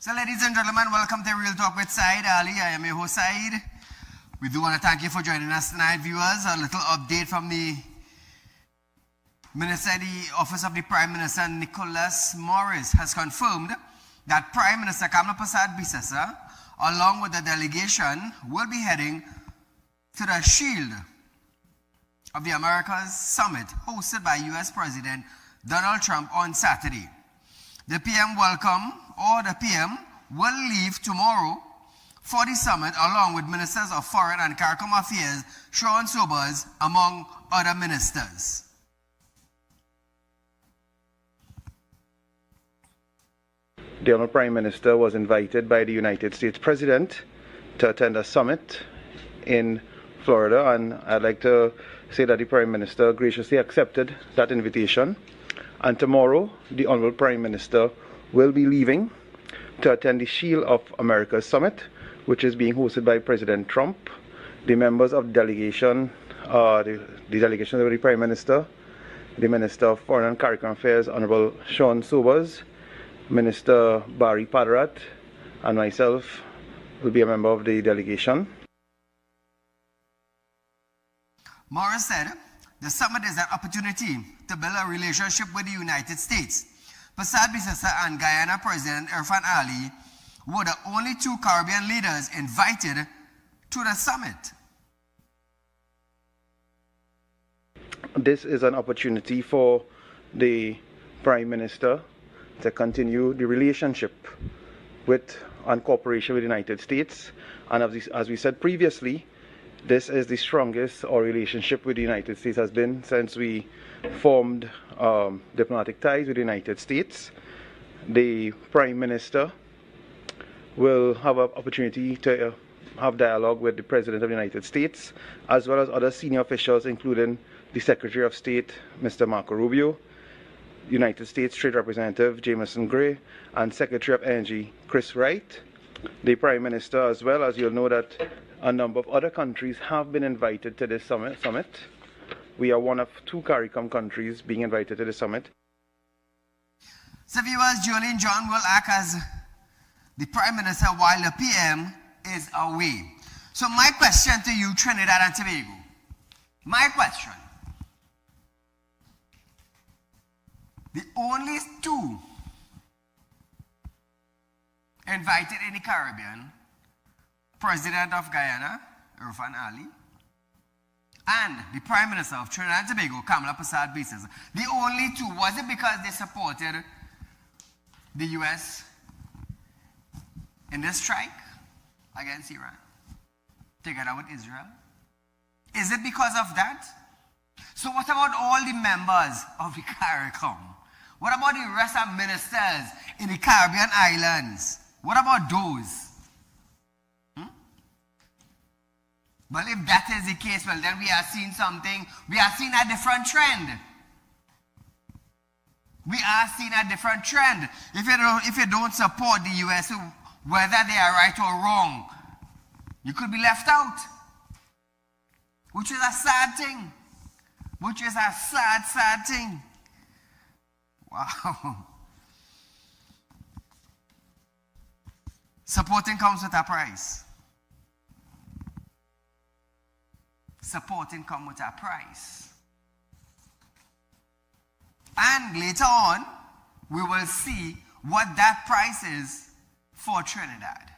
So ladies and gentlemen, welcome to Real Talk with Saieed Ali. I am your host Saeed. We do want to thank you for joining us tonight, viewers. A little update from the Office of the Prime Minister, Nicholas Morris, has confirmed that Prime Minister Kamla Persad-Bissessar, along with the delegation, will be heading to the Shield of the Americas Summit hosted by U.S. President Donald Trump on Saturday. The PM will leave tomorrow for the summit along with Ministers of Foreign and CARICOM Affairs, Sean Sobers, among other ministers. The Honourable Prime Minister was invited by the United States President to attend a summit in Florida, and I'd like to say that the Prime Minister graciously accepted that invitation. And tomorrow, the Honourable Prime Minister will be leaving to attend the Shield of Americas Summit, which is being hosted by President Trump. The members of the delegation, the delegation of the Prime Minister, the Minister of Foreign and CARICOM Affairs, Honourable Sean Sobers, Minister Barry Padarat, and myself will be a member of the delegation. Morris said, the summit is an opportunity to build a relationship with the United States. Persad-Bissessar and Guyana President Irfan Ali were the only two Caribbean leaders invited to the summit. This is an opportunity for the Prime Minister to continue the relationship with and cooperation with the United States. And as we said previously, this is the strongest our relationship with the United States has been since we formed diplomatic ties with the United States. The Prime Minister will have an opportunity to have dialogue with the President of the United States, as well as other senior officials, including the Secretary of State, Mr. Marco Rubio, United States Trade Representative Jameson Gray, and Secretary of Energy Chris Wright. The Prime Minister, as well as you'll know that a number of other countries have been invited to this summit. We are one of two CARICOM countries being invited to the summit. So viewers, Jolene John will act as the Prime Minister while the PM is away. So my question to you, Trinidad and Tobago, my question, the only two invited in the Caribbean, President of Guyana, Irfan Ali, and the Prime Minister of Trinidad and Tobago, Kamla Persad-Bissessar. The only two, was it because they supported the U.S. in this strike against Iran, together with Israel? Is it because of that? So what about all the members of the CARICOM? What about the rest of ministers in the Caribbean islands? What about those? Well, if that is the case, well, then we are seeing something, we are seeing a different trend. We are seeing a different trend. If you don't support the U.S., whether they are right or wrong, you could be left out. Which is a sad thing. Which is a sad, sad thing. Wow. Supporting comes with a price. Supporting comes with a price. And later on, we will see what that price is for Trinidad.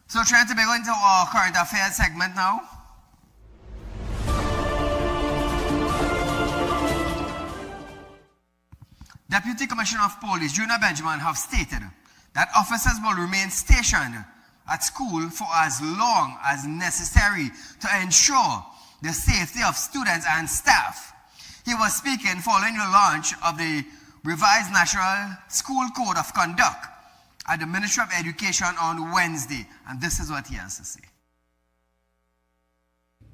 So trying to go into our current affairs segment now. Deputy Commissioner of Police, Junior Benjamin, have stated that officers will remain stationed at school for as long as necessary to ensure the safety of students and staff. He was speaking following the launch of the revised National School Code of Conduct at the Ministry of Education on Wednesday, and this is what he has to say.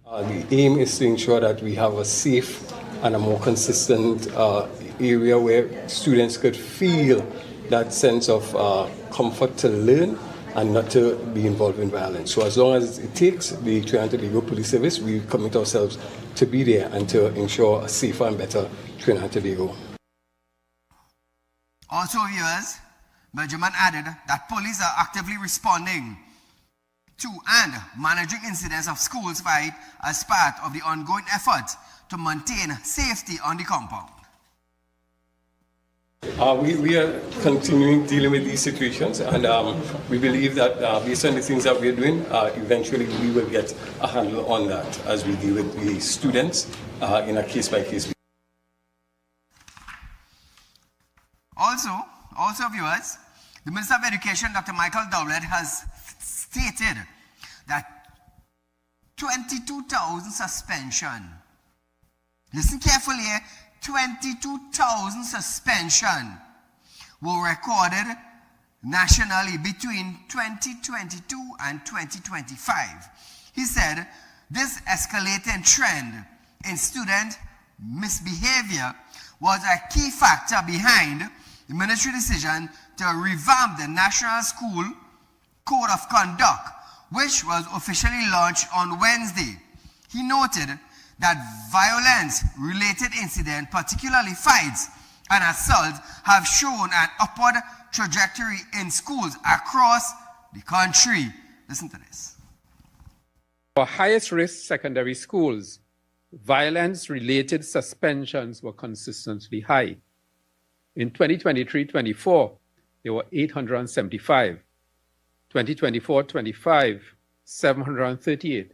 The aim is to ensure that we have a safe and a more consistent area where students could feel that sense of comfort to learn and not to be involved in violence. So as long as it takes the Trinidad and Tobago Police Service, we commit ourselves to be there and to ensure a safer and better Trinidad and Tobago. Also, viewers, Benjamin added that police are actively responding to and managing incidents of schools fight as part of the ongoing effort to maintain safety on the compound. We are continuing dealing with these situations, and we believe that based on the things that we're doing, eventually we will get a handle on that as we deal with the students in a case-by-case basis. Also, viewers, the Minister of Education, Dr. Michael Dowlett, has stated that 22,000 suspension. Listen carefully here. 22,000 suspension were recorded nationally between 2022 and 2025. He said this escalating trend in student misbehavior was a key factor behind the ministry decision to revamp the National School Code of Conduct, which was officially launched on Wednesday. He noted that violence-related incidents, particularly fights and assaults, have shown an upward trajectory in schools across the country. Listen to this. For highest-risk secondary schools, violence-related suspensions were consistently high. In 2023-24, there were 875. 2024-25, 738.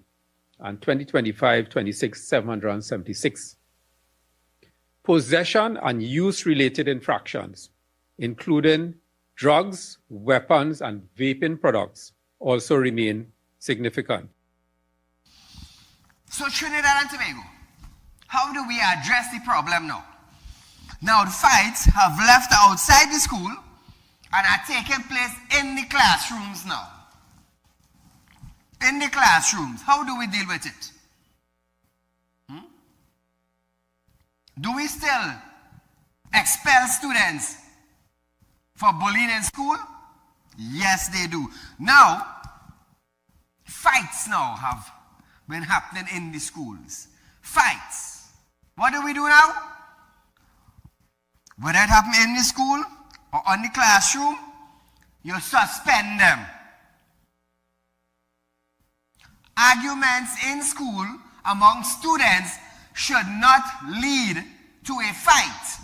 And 2025-26, 776. Possession and use-related infractions, including drugs, weapons, and vaping products, also remain significant. So Trinidad and Tobago, how do we address the problem now? Now the fights have left outside the school and are taking place in the classrooms now. In the classrooms, how do we deal with it? Do we still expel students for bullying in school? Yes, they do. Now, fights now have been happening in the schools. Fights. What do we do now? Whether it happens in the school or on the classroom, you suspend them. Arguments in school among students should not lead to a fight.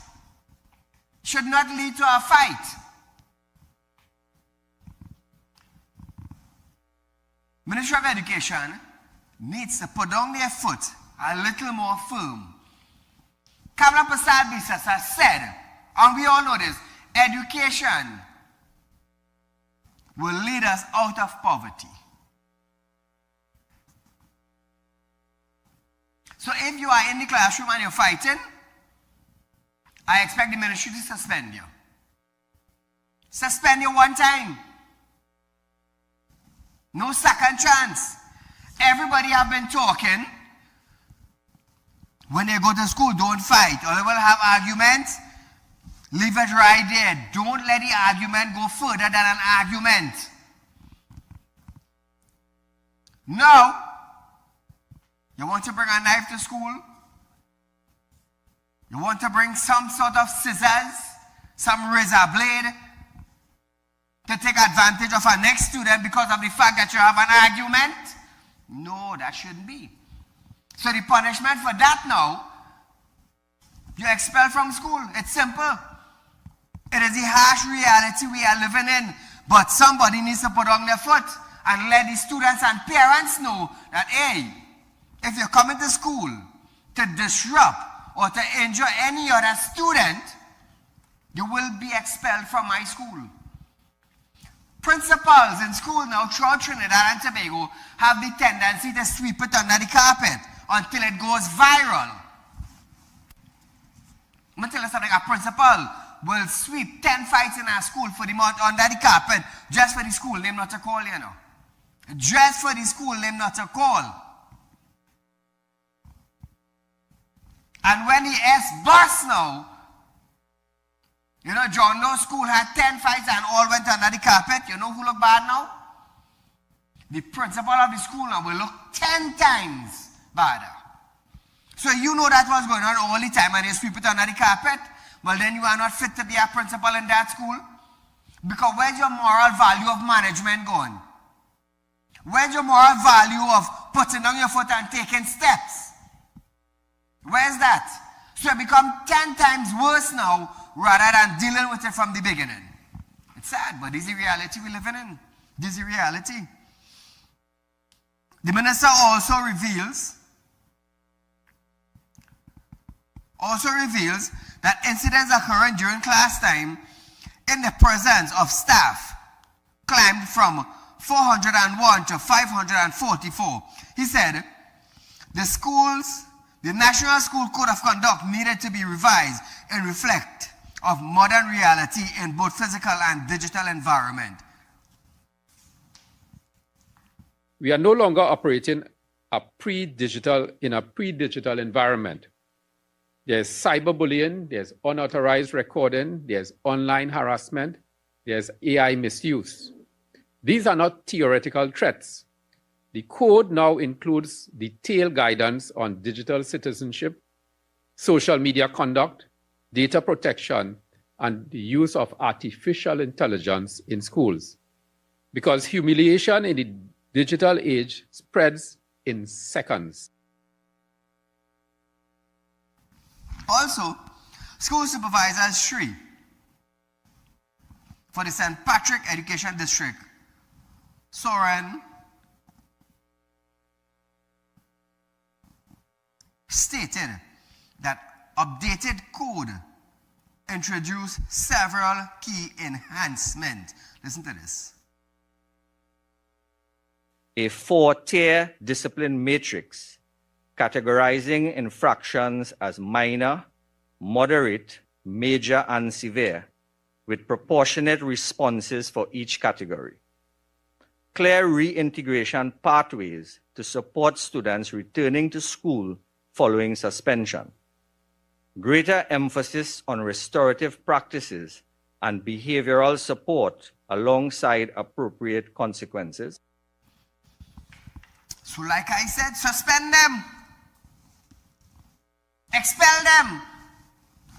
Should not lead to a fight. Ministry of Education needs to put down their foot a little more firm. Kamala Prasad-Biswas has said, and we all know this, education will lead us out of poverty. So if you are in the classroom and you're fighting, I expect the ministry to suspend you. Suspend you one time. No second chance. Everybody have been talking. When they go to school, don't fight. Or they will have arguments. Leave it right there. Don't let the argument go further than an argument. No. You want to bring a knife to school? You want to bring some sort of scissors, some razor blade to take advantage of a next student because of the fact that you have an argument? No, that shouldn't be. So the punishment for that now, you're expelled from school. It's simple. It is the harsh reality we are living in. But somebody needs to put on their foot and let the students and parents know that, hey, if you're coming to school to disrupt or to injure any other student, you will be expelled from my school. Principals in school now throughout Trinidad and Tobago have the tendency to sweep it under the carpet until it goes viral. I'm going to tell you something. A principal will sweep 10 fights in our school for the month under the carpet just for the school name not to call, you know. Just for the school name not to call. And when the S burst now, you know, John Lowe School had 10 fights and all went under the carpet. You know who look bad now? The principal of the school now will look 10 times badder. So you know that was going on all the time and you sweep it under the carpet. Well, then you are not fit to be a principal in that school. Because where's your moral value of management going? Where's your moral value of putting down your foot and taking steps? Where's that? So it become 10 times worse now rather than dealing with it from the beginning. It's sad, but this is the reality we're living in. This is the reality. The minister also reveals that incidents occurring during class time in the presence of staff climbed from 401 to 544. He said, the National School Code of Conduct needed to be revised and reflect of modern reality in both physical and digital environment. We are no longer operating in a pre-digital environment. There's cyberbullying, there's unauthorized recording, there's online harassment, there's AI misuse. These are not theoretical threats. The code now includes detailed guidance on digital citizenship, social media conduct, data protection, and the use of artificial intelligence in schools. Because humiliation in the digital age spreads in seconds. Also, school supervisor Shri for the St. Patrick Education District, Soren, stated that updated code introduced several key enhancements. Listen to this. A 4-tier discipline matrix categorizing infractions as minor, moderate, major, and severe, with proportionate responses for each category. Clear reintegration pathways to support students returning to school following suspension. Greater emphasis on restorative practices and behavioral support alongside appropriate consequences. So like I said, suspend them. Expel them.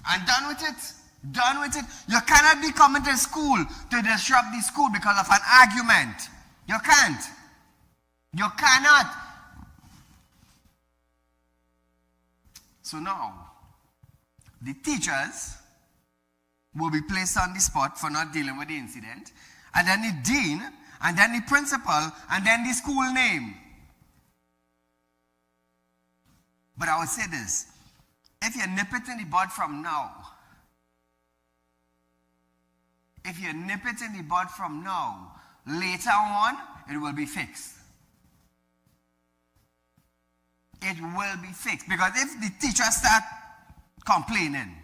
And done with it. Done with it. You cannot be coming to school to disrupt the school because of an argument. You can't. You cannot. So now, the teachers will be placed on the spot for not dealing with the incident, and then the dean, and then the principal, and then the school name. But I would say this, if you nip it in the bud from now, later on, it will be fixed. It will be fixed. Because if the teacher start complaining,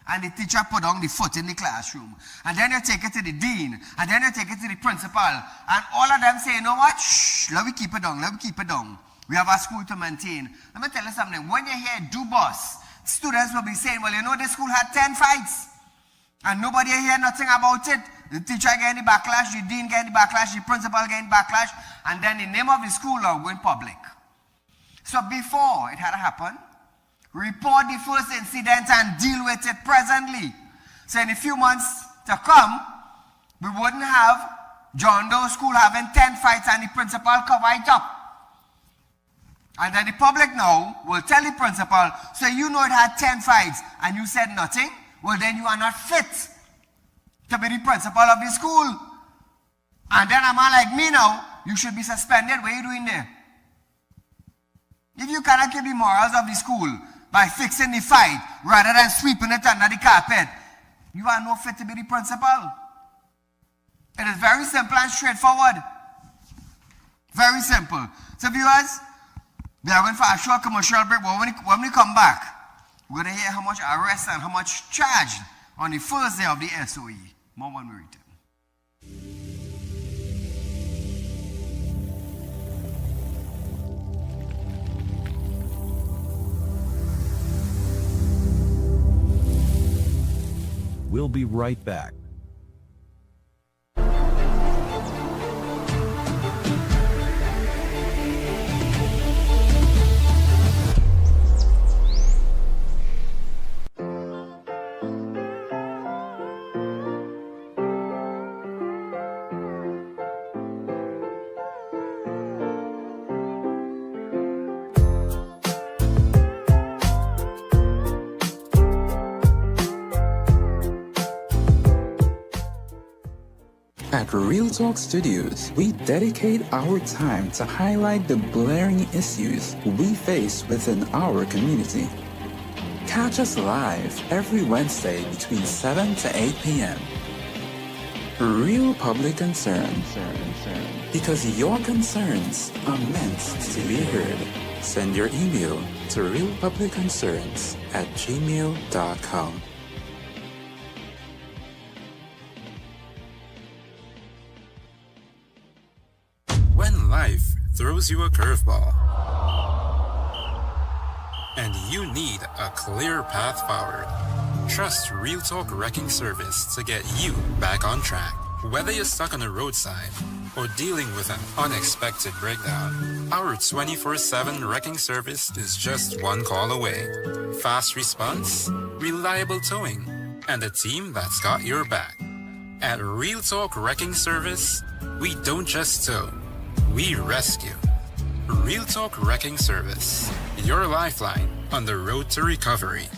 and the teacher put on the foot in the classroom, and then you take it to the dean, and then you take it to the principal, and all of them say, you know what, shh, let me keep it down, We have a school to maintain. Let me tell you something, when you hear do boss, students will be saying, well, you know, this school had 10 fights, and nobody hear nothing about it. The teacher getting the backlash, the dean getting the backlash, the principal getting backlash, and then the name of the school now going public. So before it had happened, report the first incident and deal with it presently. So in a few months to come, we wouldn't have John Doe School having 10 fights and the principal cover it up. And then the public now will tell the principal, so you know it had 10 fights and you said nothing, well then you are not fit to be the principal of the school. And then a man like me now, you should be suspended. What are you doing there? If you cannot keep the morals of the school by fixing the fight rather than sweeping it under the carpet, you are no fit to be the principal. It is very simple and straightforward. Very simple. So viewers, we are going for a short commercial break, but when we come back, we're going to hear how much arrest and how much charged on the first day of the SOE. More when we return. We'll be right back. At Real Talk Studios, we dedicate our time to highlight the glaring issues we face within our community. Catch us live every Wednesday between 7 to 8 p.m. Real Public Concern. Because your concerns are meant to be heard. Send your email to realpublicconcerns@gmail.com. When life throws you a curveball and you need a clear path forward, trust Real Talk Wrecking Service to get you back on track. Whether you're stuck on the roadside or dealing with an unexpected breakdown, our 24/7 wrecking service is just one call away. Fast response, reliable towing, and a team that's got your back. At Real Talk Wrecking Service, we don't just tow, we rescue. Real Talk Wrecking Service, your lifeline on the road to recovery.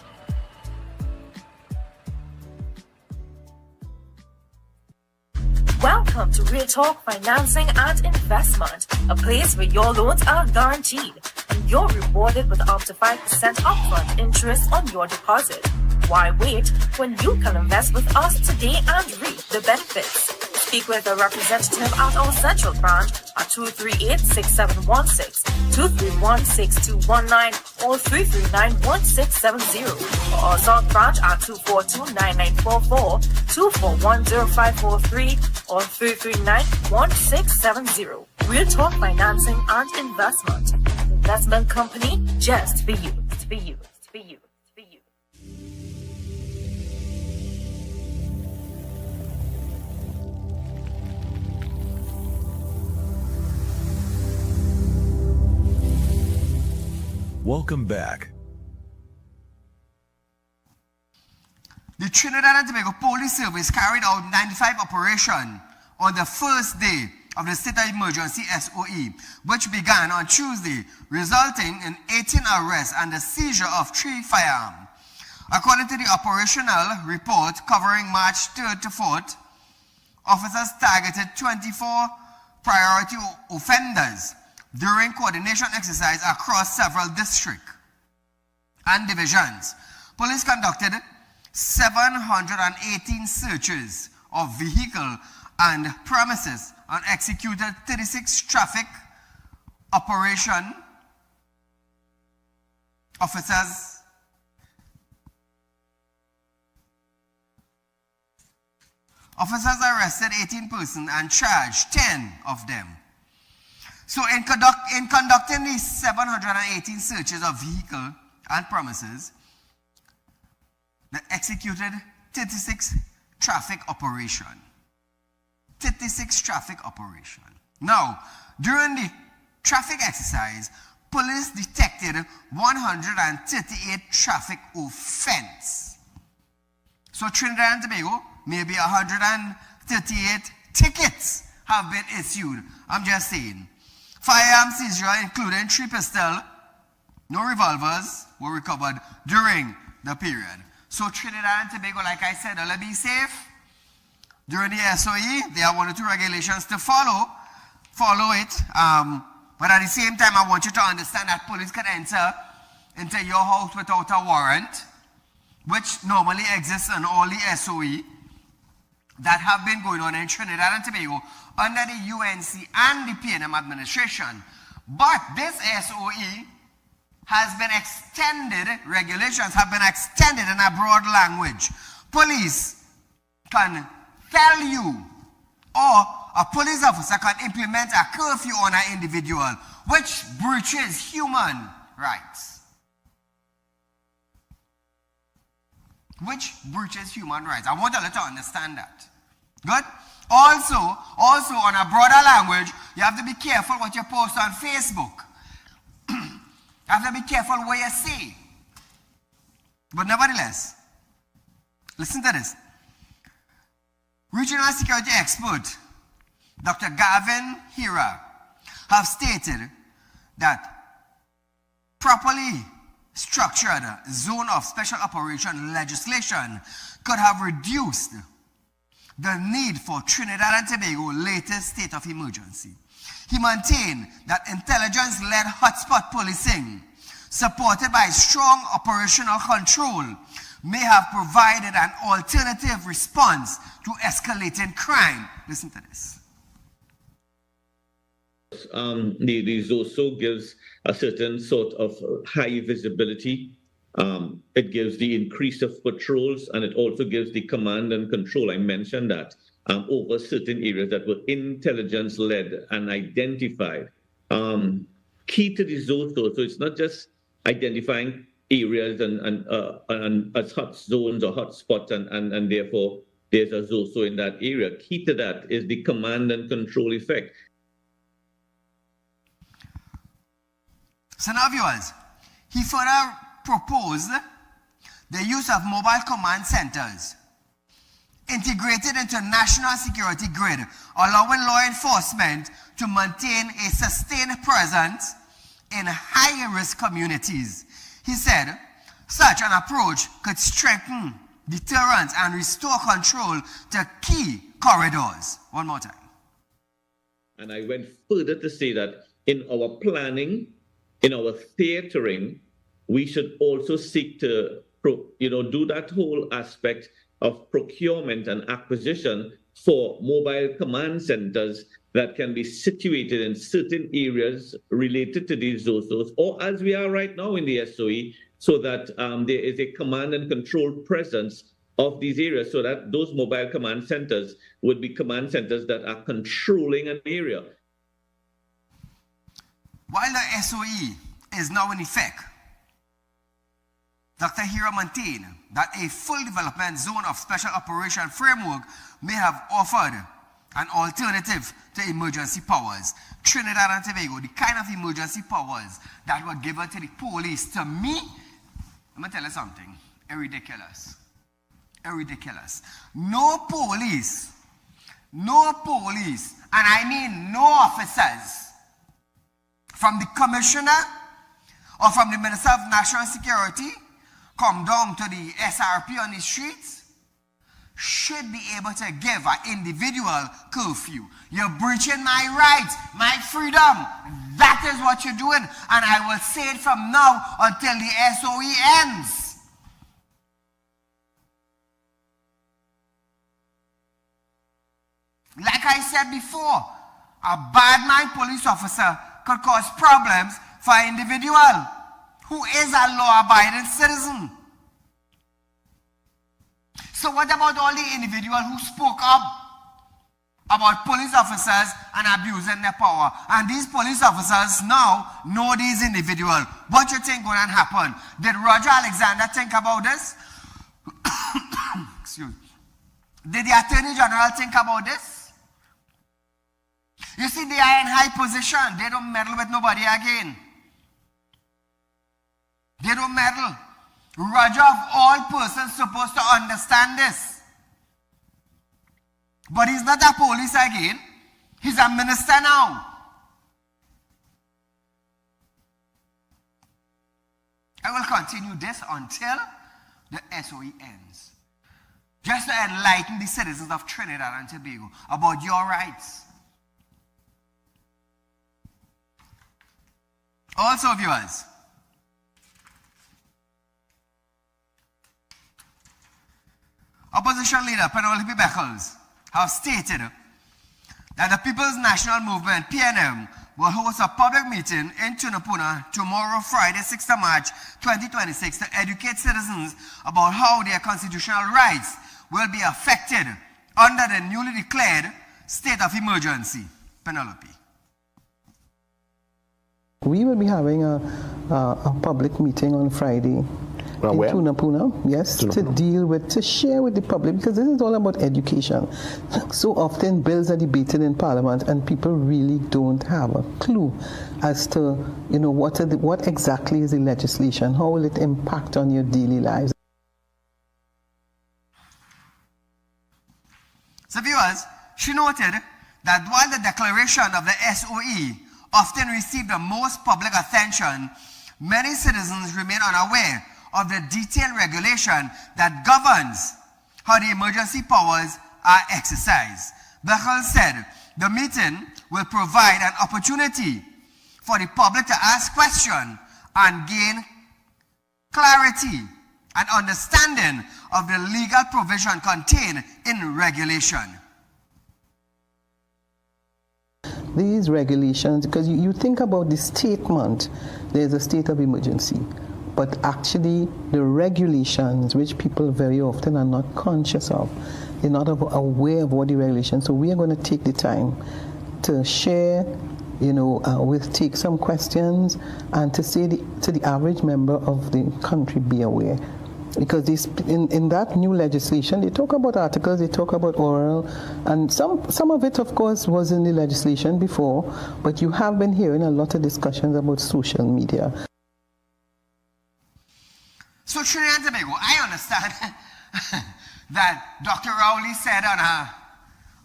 Welcome to Real Talk Financing and Investment, a place where your loans are guaranteed and you're rewarded with up to 5% upfront interest on your deposit. Why wait when you can invest with us today and reap the benefits? Speak with a representative at our central branch at 238-6716, 231-6219, or 339-1670, or our south branch at 242-9944, 241-0543, or 339-1670. Real Talk Financing and Investment. Investment company just for you. For you. For you. For you. Welcome back. The Trinidad and Tobago Police Service carried out 95 operation on the first day of the state of emergency SOE, which began on Tuesday, resulting in 18 arrests and the seizure of 3 firearms. According to the operational report covering March 3rd to 4th, officers targeted 24 priority offenders during coordination exercise across several districts and divisions. Police conducted 718 searches of vehicle and premises and executed 36 traffic operation. Officers arrested 18 persons and charged 10 of them. So in conducting these 718 searches of vehicle and premises, they executed 36 traffic operation. 36 traffic operation. Now, during the traffic exercise, police detected 138 traffic offense. So Trinidad and Tobago, maybe 138 tickets have been issued. I'm just saying. Firearm seizure, including 3 pistols, no revolvers, were recovered during the period. So Trinidad and Tobago, like I said, will be safe. During the SOE, there are 1 or 2 regulations to follow it. But at the same time, I want you to understand that police can enter into your house without a warrant, which normally exists in all the SOE that have been going on in Trinidad and Tobago under the UNC and the PNM administration. But this SOE has been extended, regulations have been extended in a broad language. Police can tell you, or a police officer can implement a curfew on an individual, which breaches human rights. Which breaches human rights. I want you to understand that. Good? Also, on a broader language, you have to be careful what you post on Facebook. You have to be careful what you say. But nevertheless, listen to this. Regional security expert Dr. Gavin Hira have stated that properly structured zone of special operation legislation could have reduced the need for Trinidad and Tobago's latest state of emergency. He maintained that intelligence-led hotspot policing, supported by strong operational control, may have provided an alternative response to escalating crime. Listen to this. The ZOSO gives a certain sort of high visibility. It gives the increase of patrols, and it also gives the command and control. I mentioned that over certain areas that were intelligence-led and identified. Key to the ZOSO, so it's not just identifying areas and as hot zones or hot spots, and therefore there's a ZOSO in that area. Key to that is the command and control effect. So now, viewers, he further proposed the use of mobile command centers integrated into national security grid, allowing law enforcement to maintain a sustained presence in high-risk communities. He said, such an approach could strengthen deterrence and restore control to key corridors. One more time. And I went further to say that in our planning, in our theatering, we should also seek to, do that whole aspect of procurement and acquisition for mobile command centers that can be situated in certain areas related to these ZOSOs, or as we are right now in the SOE, so that there is a command and control presence of these areas, so that those mobile command centers would be command centers that are controlling an area. While the SOE is now in effect, Dr. Hira maintained that a full development zone of special operation framework may have offered an alternative to emergency powers. Trinidad and Tobago, the kind of emergency powers that were given to the police, to me, I'm going to tell you something, ridiculous. Ridiculous. No police, and I mean no officers, from the commissioner or from the Minister of National Security, come down to the SRP on the streets, should be able to give an individual curfew. You're breaching my rights, my freedom. That is what you're doing. And I will say it from now until the SOE ends. Like I said before, a bad mind police officer could cause problems for an individual who is a law-abiding citizen. So what about all the individuals who spoke up about police officers and abusing their power? And these police officers now know these individuals. What you think going to happen? Did Roger Alexander think about this? Excuse me. Did the Attorney General think about this? You see, they are in high position. They don't meddle with nobody again. They don't meddle. Roger, of all persons, supposed to understand this. But he's not a police again. He's a minister now. I will continue this until the SOE ends. Just to enlighten the citizens of Trinidad and Tobago about your rights. Also, viewers, Opposition leader Penelope Beckles have stated that the People's National Movement, PNM, will host a public meeting in Tunapuna tomorrow, Friday, 6th of March, 2026, to educate citizens about how their constitutional rights will be affected under the newly declared state of emergency. Penelope. We will be having a public meeting on Friday in Tunapuna, yes, to share with the public, because this is all about education. So often bills are debated in Parliament and people really don't have a clue as to, what exactly is the legislation, how will it impact on your daily lives. So viewers, she noted that while the declaration of the SOE often received the most public attention, many citizens remain unaware of the detailed regulation that governs how the emergency powers are exercised. Bekhal said the meeting will provide an opportunity for the public to ask questions and gain clarity and understanding of the legal provision contained in regulation. These regulations, because you think about the statement, there's a state of emergency, but actually the regulations, which people very often are not conscious of, they're not aware of what the regulations. So we are going to take the time to share, take some questions and to say to the average member of the country, be aware. Because in that new legislation, they talk about articles, they talk about oral, and some of it, of course, was in the legislation before, but you have been hearing a lot of discussions about social media. So Trinidad and Tobago, I understand that Dr. Rowley said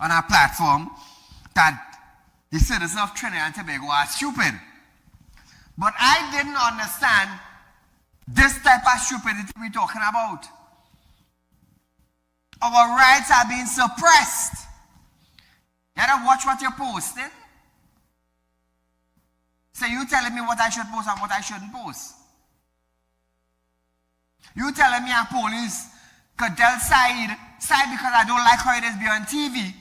on her platform that the citizens of Trinidad and Tobago are stupid. But I didn't understand this type of stupidity we're talking about. Our rights are being suppressed. You gotta watch what you're posting. So you telling me what I should post and what I shouldn't post. You telling me a police could tell Saieed because I don't like how it is be on TV,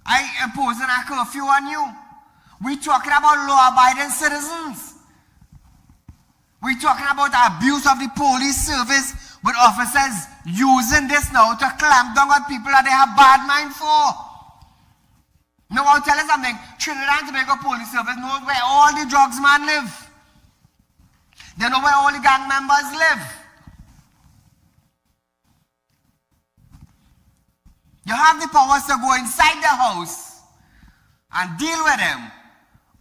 I imposing a curfew on you. We're talking about law-abiding citizens. We're talking about the abuse of the police service with officers using this now to clamp down on people that they have bad mind for. Now I'll tell you something. Trinidad and Tobago Police Service knows where all the drugs men live. They know where all the gang members live. You have the powers to go inside the house and deal with them.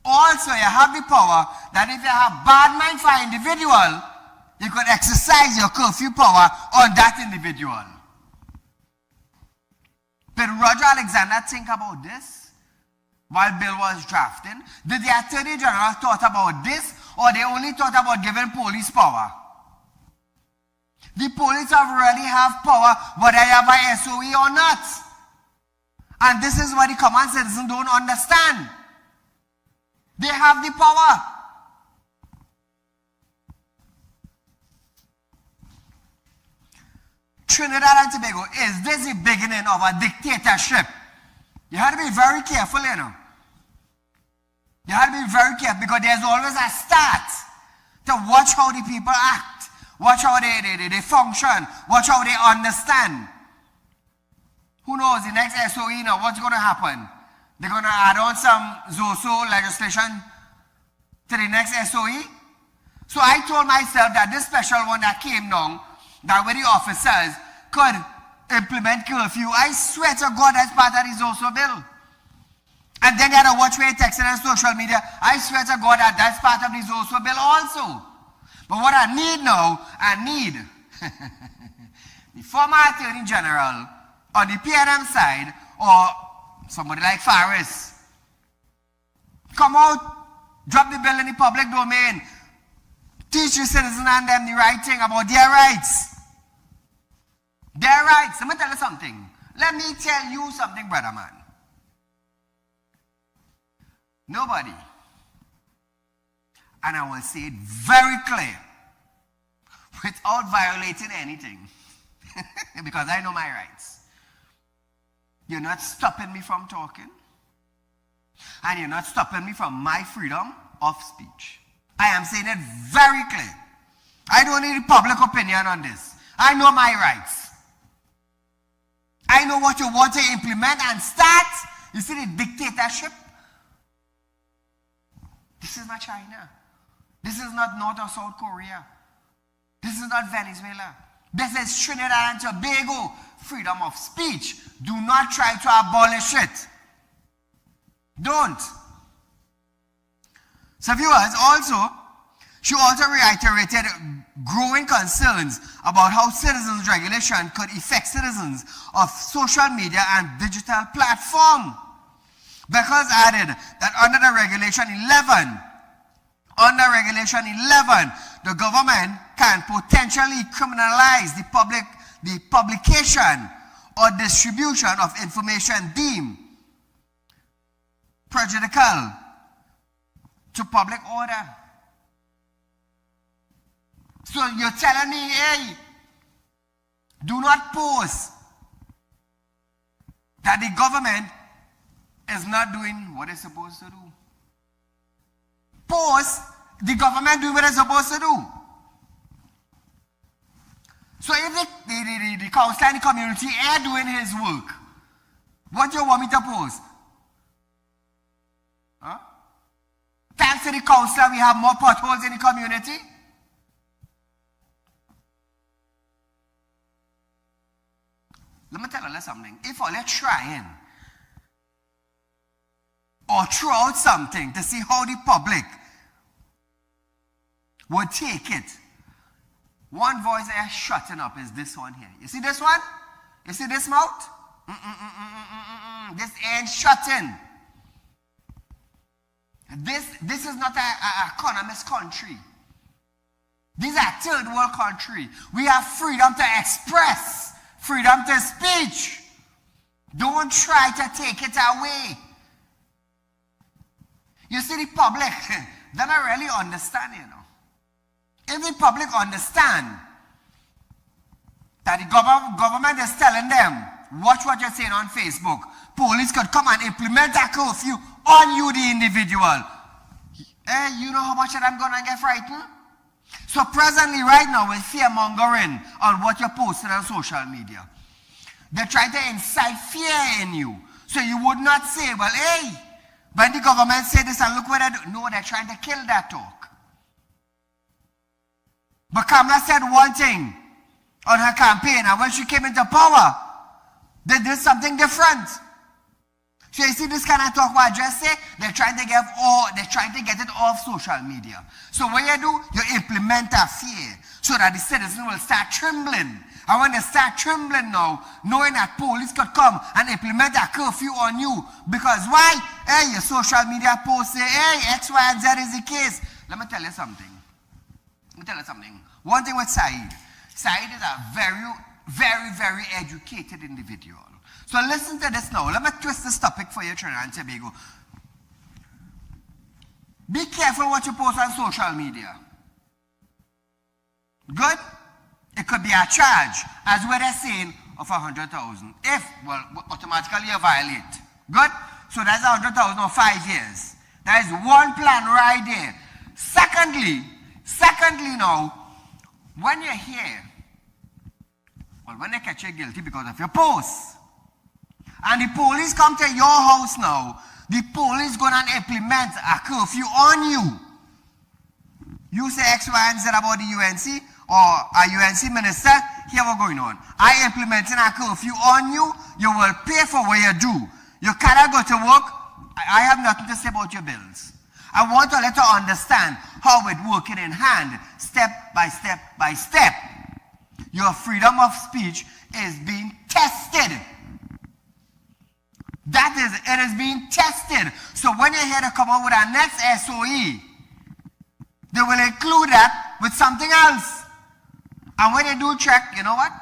Also, you have the power that if you have bad mind for an individual, you could exercise your curfew power on that individual. Did Roger Alexander think about this while Bill was drafting? Did the Attorney General thought about this, or they only thought about giving police power? The police really have power, whether you have a SOE or not. And this is what the common citizen don't understand. They have the power. Trinidad and Tobago, is this the beginning of a dictatorship? You have to be very careful, You have to be very careful because there's always a start to watch how the people act, watch how they function, watch how they understand. Who knows, the next SOE now, what's going to happen? They're going to add on some ZOSO legislation to the next SOE. So I told myself that this special one that came down, that where the officers could implement curfew, I swear to God that's part of the ZOSO bill. And then you have to watch where you're texting on social media. I swear to God that that's part of the ZOSO bill also. But what I need now, the former Attorney General on the PNM side, or somebody like Faris, come out, drop the bill in the public domain, teach the citizens and them the right thing about their rights. Their rights. Let me tell you something. Let me tell you something, brother man. Nobody, and I will say it very clear, without violating anything, because I know my rights. You're not stopping me from talking, and you're not stopping me from my freedom of speech. I am saying it very clear. I don't need public opinion on this. I know my rights. I know what you want to implement and start. You see the dictatorship? This is not China. This is not North or South Korea. This is not Venezuela. This is Trinidad and Tobago. Freedom of speech. Do not try to abolish it. Don't. So viewers, she also reiterated growing concerns about how citizens' regulation could affect citizens of social media and digital platform. Beckers added that under Regulation 11, the government can potentially criminalize the publication or distribution of information deemed prejudicial to public order. So you're telling me, hey, do not post that the government is not doing what it's supposed to do. Post the government doing what it's supposed to do. So if the council and the community are doing his work, what do you want me to post? Huh? Thanks to the council, we have more potholes in the community. Let me tell you something. If all you're trying or throw out something to see how the public would take it, one voice they're shutting up is this one here. You see this one? You see this mouth? This ain't shutting. This is not an economist country. These are third world country. We have freedom to express, freedom to speech. Don't try to take it away. You see, the public, they don't really understand, you know. If the public understand that the government is telling them, watch what you're saying on Facebook, police could come and implement a curfew on you, the individual. You know how much I'm going to get frightened? So presently, right now, with fear-mongering on what you're posting on social media, they're trying to incite fear in you. So you would not say, well, hey, when the government say this and look what they do. No, they're trying to kill that talk. But Kamala said one thing on her campaign, and when she came into power, they did something different. So you see this kind of talk what I just say, they're trying to get it off social media. So what you do, you implement a fear so that the citizens will start trembling. And when they start trembling now, knowing that police could come and implement a curfew on you, because why? Hey, your social media posts say, hey, X, Y, and Z is the case. Let me tell you something. One thing with Saieed. Saieed is a very, very, very educated individual. So listen to this now. Let me twist this topic for you, Trinidad and Tobago. Be careful what you post on social media. Good? It could be a charge, as what they're saying, of 100,000. If, well, automatically you violate. Good? So that's 100,000 or 5 years. That is one plan right there. Secondly now, when you're here, well, when they catch you guilty because of your post, and the police come to your house now, the police going to implement a curfew on you. You say X, Y, and Z about the UNC, or a UNC minister, here what's going on. I implementing a curfew on you, you will pay for what you do. You cannot go to work. I have nothing to say about your bills. I want to let you understand how it's working in hand, step by step by step. Your freedom of speech is being tested. That is, it is being tested. So when you're here to come up with our next SOE, they will include that with something else. And when you do check, you know what?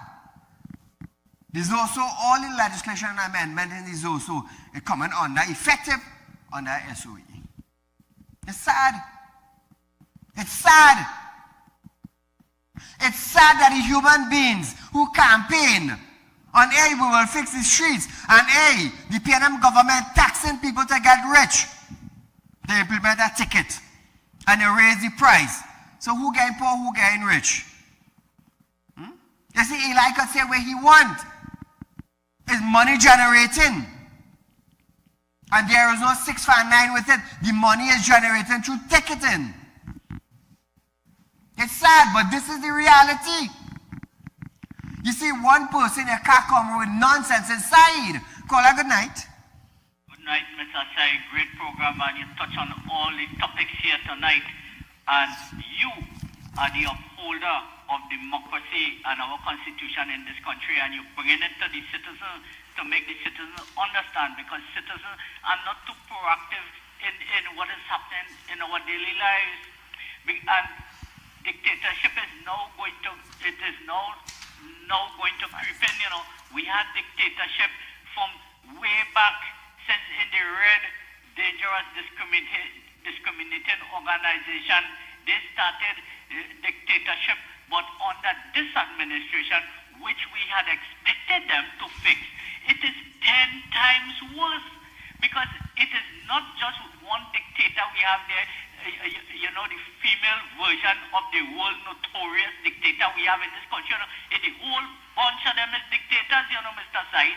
There's also all the legislation and amendment is also coming under effective under SOE. It's sad. It's sad. It's sad that the human beings who campaign on A, we will fix the streets, and A, the PNM government taxing people to get rich. They implement a ticket and they raise the price. So who getting poor, who getting rich? You see, Eli could say where he want. Is money generating. And there is no 659 with it. The money is generating through ticketing. It's sad, but this is the reality. You see, one person in a car come with nonsense inside. Call her good night. Good night, Mr. Saieed. Great program, and you touch on all the topics here tonight. And you are the upholder of democracy and our constitution in this country, and you're bringing it to the citizens to make the citizens understand, because citizens are not too proactive in what is happening in our daily lives. And dictatorship is now now going to creep in, We had dictatorship from way back since in the Red Dangerous Discriminating Organization. They started dictatorship, but under this administration, which we had expected them to fix, it is 10 times worse, because it is not just one dictator we have there, the female version of the world notorious dictator we have in this country. The whole bunch of them is dictators, Mr. Said.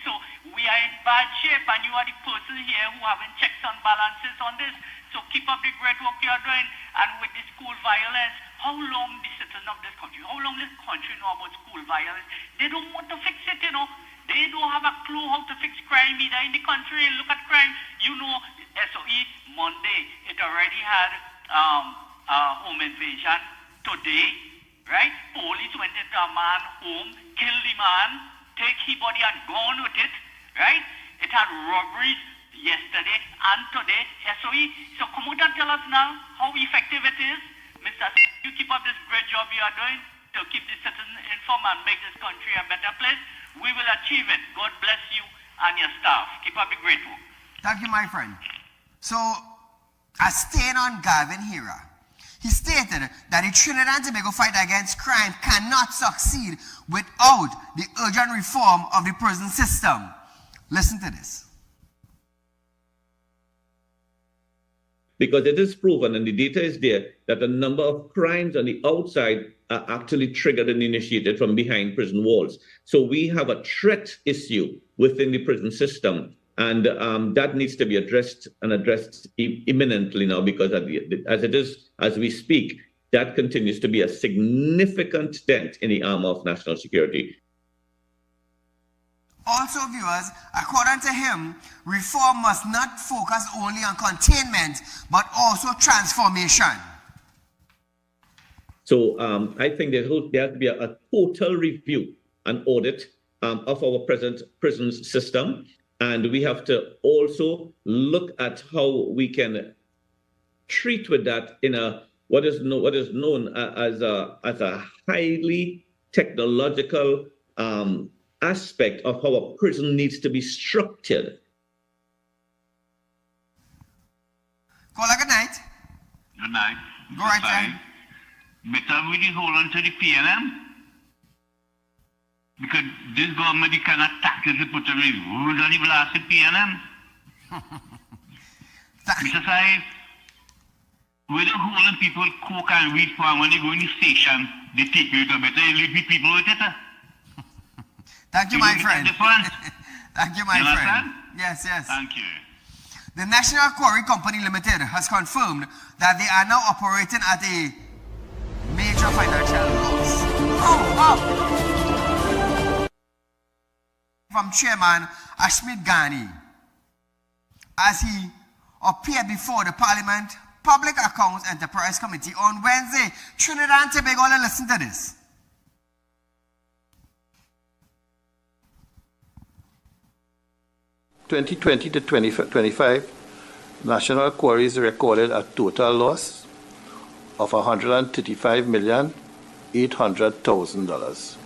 So we are in bad shape, and you are the person here who having checks and balances on this. So keep up the great work you are doing. And with the school violence, how long the citizens of this country, how long this country know about school violence? They don't want to fix it, They don't have a clue how to fix crime either in the country. Look at crime. SOE Monday, it already had home invasion. Today, right? Police went into a man's home, killed the man, take his body and gone with it, right? It had robberies yesterday and today, SOE. So come out and tell us now how effective it is. Mr. You keep up this great job you are doing to keep the citizens informed and make this country a better place. We will achieve it. God bless you and your staff. Keep up the great work. Thank you, my friend. So, a stain on Gavin Hira. He stated that the Trinidad and Tobago fight against crime cannot succeed without the urgent reform of the prison system. Listen to this. Because it is proven, and the data is there, that a number of crimes on the outside are actually triggered and initiated from behind prison walls. So we have a threat issue within the prison system. And that needs to be addressed imminently now, because as we speak, that continues to be a significant dent in the armor of national security. Also, viewers, according to him, reform must not focus only on containment, but also transformation. So I think there has to be a total review and audit of our present prison system. And we have to also look at how we can treat with that in what is known as a highly technological aspect of how a prison needs to be structured. Caller, good night. Good night. Go right ahead. Better we hold on to the PNM. Because this government, you cannot tackle the put away rules on the blast PNM. Mr. Said, we don't hold on people coke and weed for, when they go in the station, they take you to better leave the people with it. Thank you, my friend. Thank you, my friend. Understand? Yes. Thank you. The National Quarry Company Limited has confirmed that they are now operating at a major financial loss. From Chairman Ashmit Ghani, as he appeared before the Parliament Public Accounts Enterprise Committee on Wednesday. Trinidad and Tobago, listen to this. (2020 to 2025), National Quarries recorded a total loss of $135,800,000.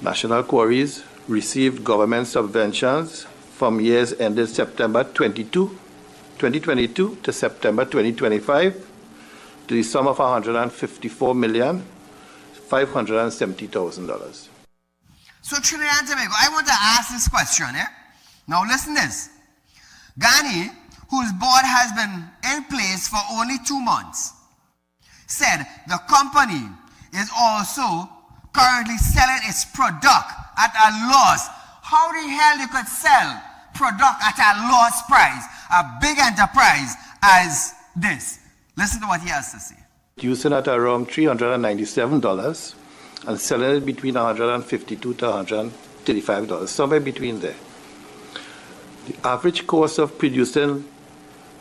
National Quarries received government subventions from years ended September 2022 to September 2025 to the sum of $154,570,000. So Trinidad and Tobago, I want to ask this question. Now listen this. Ghani, whose board has been in place for only 2 months, said the company is also currently selling its product at a loss. How the hell you could sell product at a loss price, a big enterprise as this? Listen to what he has to say. Using at around $397 and selling it between $152 to $135, somewhere between there. The average cost of producing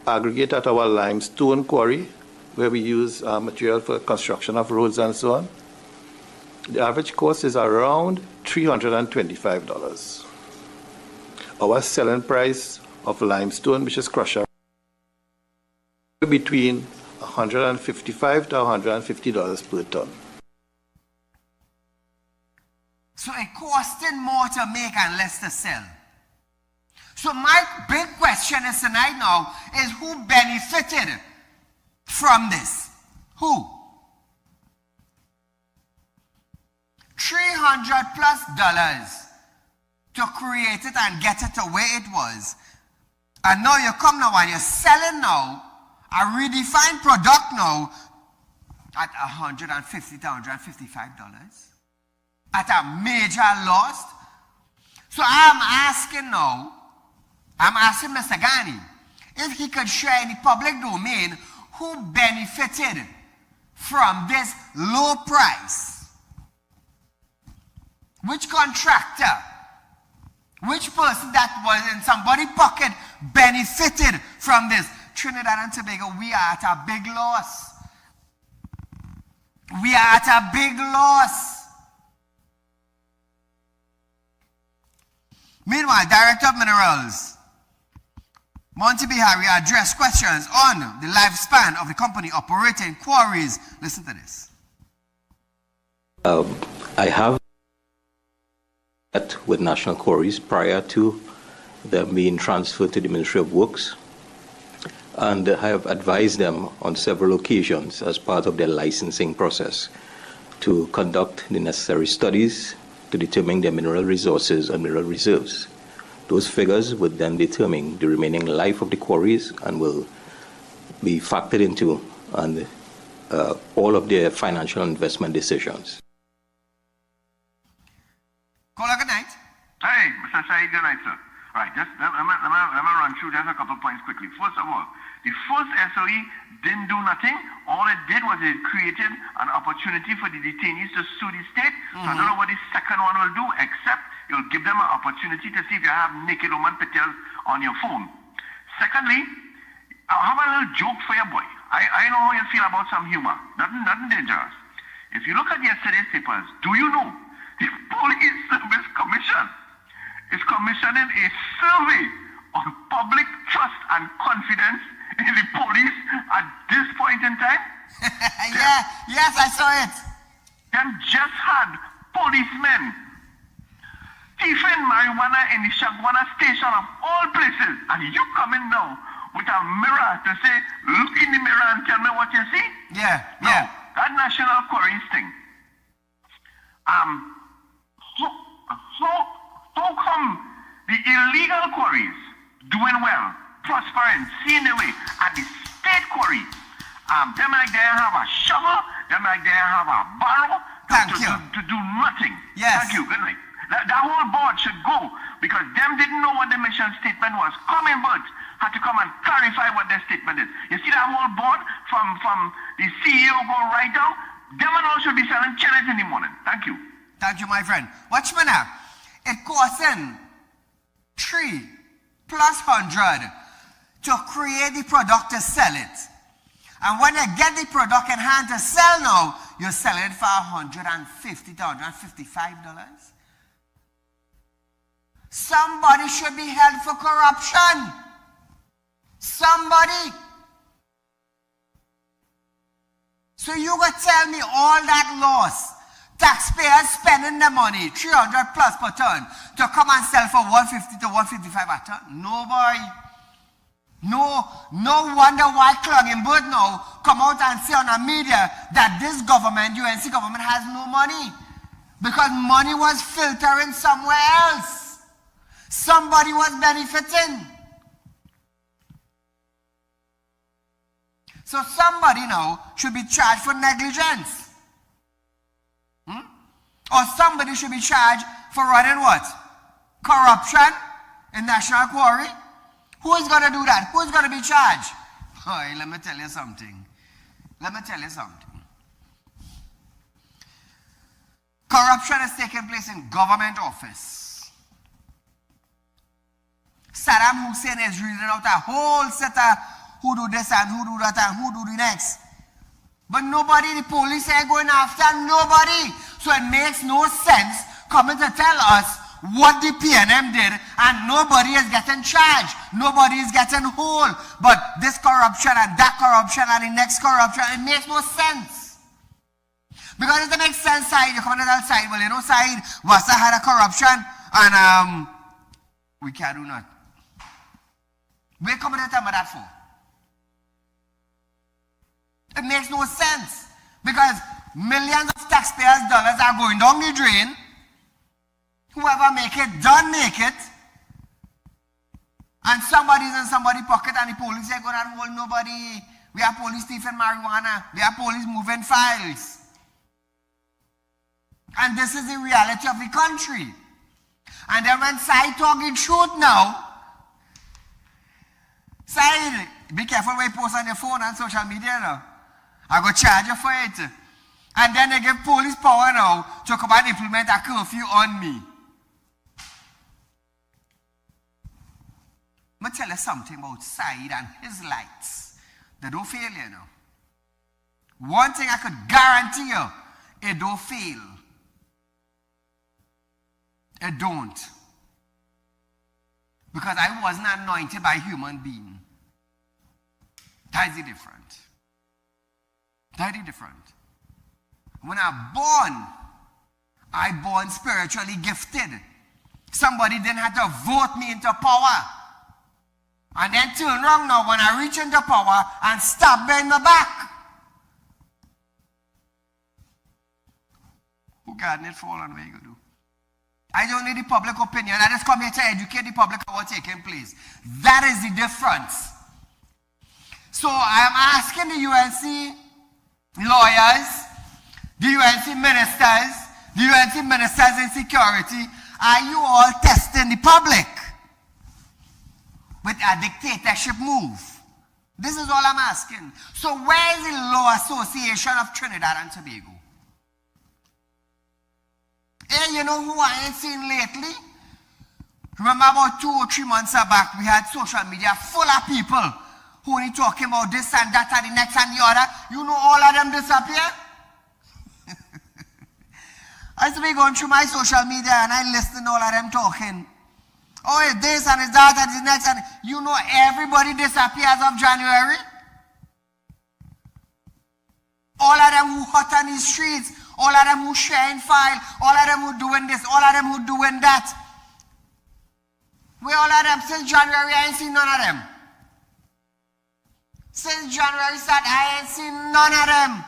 aggregate at our limestone quarry, where we use material for construction of roads and so on, the average cost is around $325. Our selling price of limestone, which is crusher, between $155 to $150 per ton. So it costing more to make and less to sell. So my big question is tonight now is who benefited from this? Who? $300+ to create it and get it the way it was. And now you come now and you're selling now a redefined product now at $150 to $155 at a major loss. So I'm asking Mr. Ghani if he could share in the public domain who benefited from this low price. Which contractor, which person that was in somebody's pocket benefited from this? Trinidad and Tobago, we are at a big loss. We are at a big loss. Meanwhile, Director of Minerals, Monty Bihari, addressed questions on the lifespan of the company operating quarries. Listen to this. I have met with National Quarries prior to them being transferred to the Ministry of Works, and I have advised them on several occasions as part of their licensing process to conduct the necessary studies to determine their mineral resources and mineral reserves. Those figures would then determine the remaining life of the quarries and will be factored into all of their financial investment decisions. Caller, good night. Hey, Mr. Saieed, good night, sir. All right, just let me run through just a couple of points quickly. First of all, the first SOE didn't do nothing. All it did was it created an opportunity for the detainees to sue the state. So I don't know what the second one will do, except it will give them an opportunity to see if you have naked woman pictures on your phone. Secondly, I'll have a little joke for your boy. I know how you feel about some humor. Nothing dangerous. If you look at yesterday's papers, do you know the Police Service Commission is commissioning a survey on public trust and confidence in the police at this point in time? Yes, I saw it. Them just had policemen thieving marijuana in the Shagwana station of all places, and you come in now with a mirror to say, look in the mirror and tell me what you see? Yeah. That National Quarries thing. How come the illegal quarries doing well, prospering, seeing the way, and the state quarries, them like they have a shovel, them like they have a barrow to do nothing. Yes. Thank you. Good night. That whole board should go because them didn't know what the mission statement was. Coming but had to come and clarify what their statement is. You see that whole board from the CEO go right down? Them and all should be selling chillets in the morning. Thank you. Thank you, my friend. Watch me now. It costing $300+ to create the product to sell it. And when you get the product in hand to sell now, you sell it for $150 to $155. Somebody should be held for corruption. Somebody. So you gonna tell me all that loss, taxpayers spending the money, $300+ per ton, to come and sell for $150 to $155 a ton? No, boy. No wonder why Clugging-Bird now come out and say on the media that this government, UNC government, has no money. Because money was filtering somewhere else. Somebody was benefiting. So somebody now should be charged for negligence. Or somebody should be charged for running what? Corruption in National Quarry? Who is going to do that? Who is going to be charged? Oh, let me tell you something. Corruption is taking place in government office. Saddam Hussein is reading out a whole set of who do this and who do that and who do the next. But nobody, the police ain't going after nobody. So it makes no sense coming to tell us what the PNM did and nobody is getting charged. Nobody is getting whole. But this corruption and that corruption and the next corruption, it makes no sense. Because it doesn't make sense, Saeed. You come on that side. Well, you know, Saeed, Wasa had a corruption and we can't do nothing. Where come on the time of that for? It makes no sense. Because millions of taxpayers' dollars are going down the drain. Whoever make it, don't make it. And somebody's in somebody's pocket and the police are going to hold nobody. We have police thieving marijuana. We have police moving files. And this is the reality of the country. And then when Saeed talking truth now, Saeed, be careful when you post on your phone and social media now. I go charge you for it. And then they give police power now to come and implement a curfew on me. I'm going to tell you something about Saeed and his lights. They don't fail, you know. One thing I could guarantee you, it don't fail. It don't. Because I wasn't anointed by a human being. That is the difference. That is different. When I'm born spiritually gifted. Somebody didn't have to vote me into power. And then turn around now when I reach into power and stab me in the back. Who got it fallen? What you gonna do? I don't need the public opinion. I just come here to educate the public on what's taking place. That is the difference. So I am asking the UNC lawyers, the UNC ministers, the UNC ministers in security, are you all testing the public with a dictatorship move? This is all I'm asking. So where is the Law Association of Trinidad and Tobago? Hey, you know who I ain't seen lately? Remember about 2 or 3 months back, we had social media full of people who only talking about this and that and the next and the other. You know all of them disappear? I used to be going through my social media and I listen to all of them talking. Oh, it's this and it's that and it's the next. And you know everybody disappears of January. All of them who hot on the streets. All of them who sharing file. All of them who doing this. All of them who doing that. Where all of them? Since January, I ain't seen none of them. Since January started, I ain't seen none of them.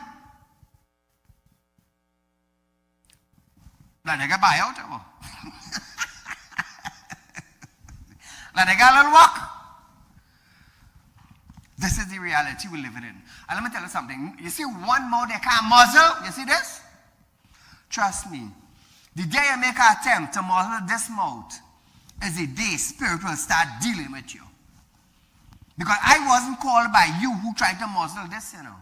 Let me get buy out. Let me get a little walk. This is the reality we're living in. And let me tell you something. You see one mouth they can't muzzle? You see this? Trust me. The day you make an attempt to muzzle this mouth is the day spirit will start dealing with you. Because I wasn't called by you who tried to muzzle this, you know.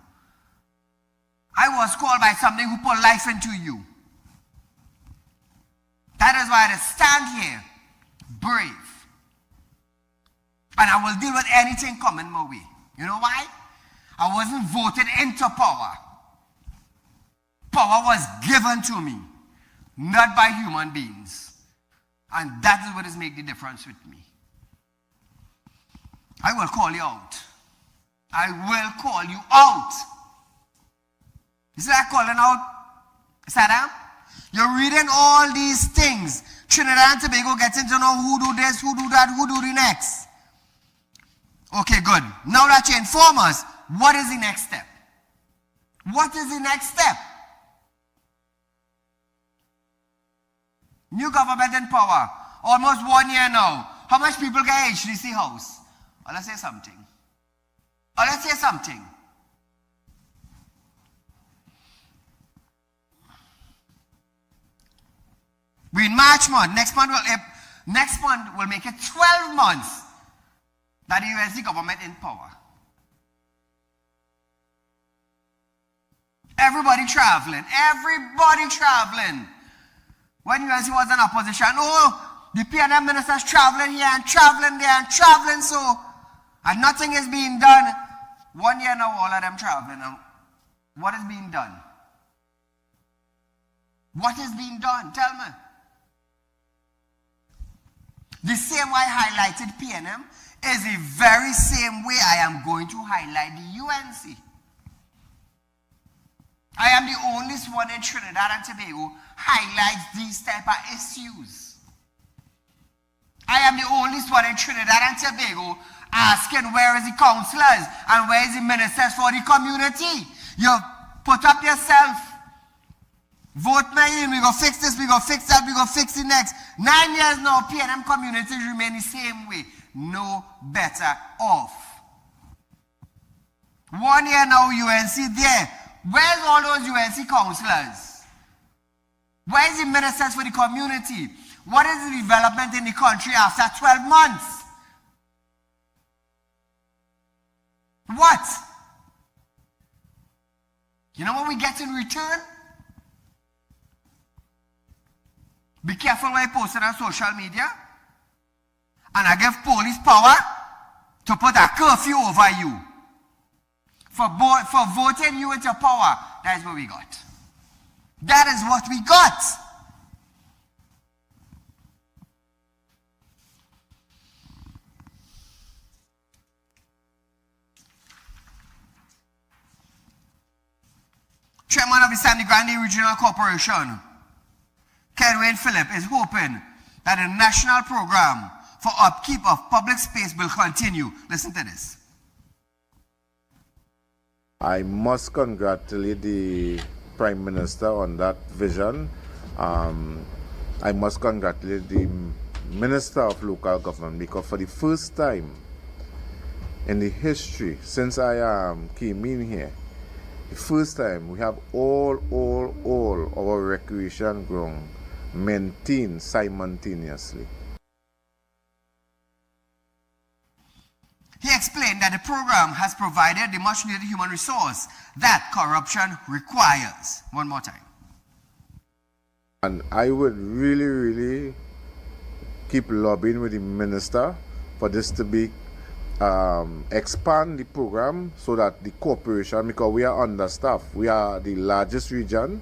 I was called by something who put life into you. That is why I stand here, brave. And I will deal with anything coming my way. You know why? I wasn't voted into power. Power was given to me, not by human beings. And that is what has made the difference with me. I will call you out. I will call you out. You see that calling out, Saddam? You're reading all these things. Trinidad and Tobago getting to know who do this, who do that, who do the next. Okay, good. Now that you inform us, what is the next step? What is the next step? New government in power. Almost 1 year now. How much people get HDC house? Oh, let's say something. Oh, let's say something. We're in March month. Next month will make it 12 months that the UNC government in power. Everybody traveling. Everybody traveling. When UNC was in opposition, oh, the PNM ministers traveling here and traveling there and traveling so, and nothing is being done. 1 year now, all of them traveling. Now, what is being done? What is being done? Tell me. The same way I highlighted PNM is the very same way I am going to highlight the UNC. I am the only one in Trinidad and Tobago highlights these type of issues. I am the only one in Trinidad and Tobago asking where is the councillors and where is the ministers for the community. You put up yourself. Vote me in, we go fix this, we go fix that, we go fix the next. 9 years now, PNM communities remain the same way. No better off. 1 year now, UNC there. Where's all those UNC councillors? Where's the ministers for the community? What is the development in the country after 12 months? What? You know what we get in return? Be careful when you post it on social media. And I give police power to put a curfew over you. For voting you into power. That is what we got. That is what we got. Chairman of the Sandy Grande Regional Corporation, Kenwayne Phillip, is hoping that the national program for upkeep of public space will continue. Listen to this. I must congratulate the Prime Minister on that vision. I must congratulate the Minister of Local Government, because for the first time in the history since I came in here, the first time we have all our recreation ground maintained simultaneously. He explained that the program has provided the much needed human resource that corruption requires. One more time. And I would really keep lobbying with the minister for this to be expand the program so that the corporation, because we are understaffed, we are the largest region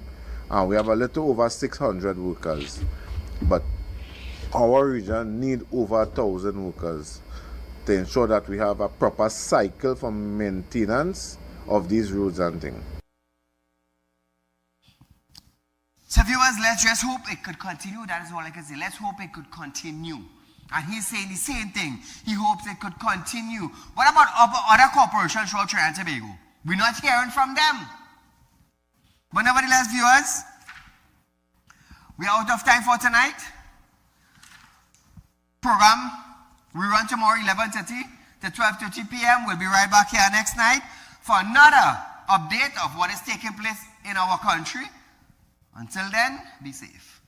and we have a little over 600 workers, but our region need over 1,000 workers to ensure that we have a proper cycle for maintenance of these roads and things. So viewers, let's just hope it could continue. That is all I can say. Let's hope it could continue. And he's saying the same thing. He hopes it could continue. What about other corporations throughout Trinidad and Tobago? We're not hearing from them. But nevertheless, viewers, we're out of time for tonight. Program, we run tomorrow 11:30 to 12:30 p.m. We'll be right back here next night for another update of what is taking place in our country. Until then, be safe.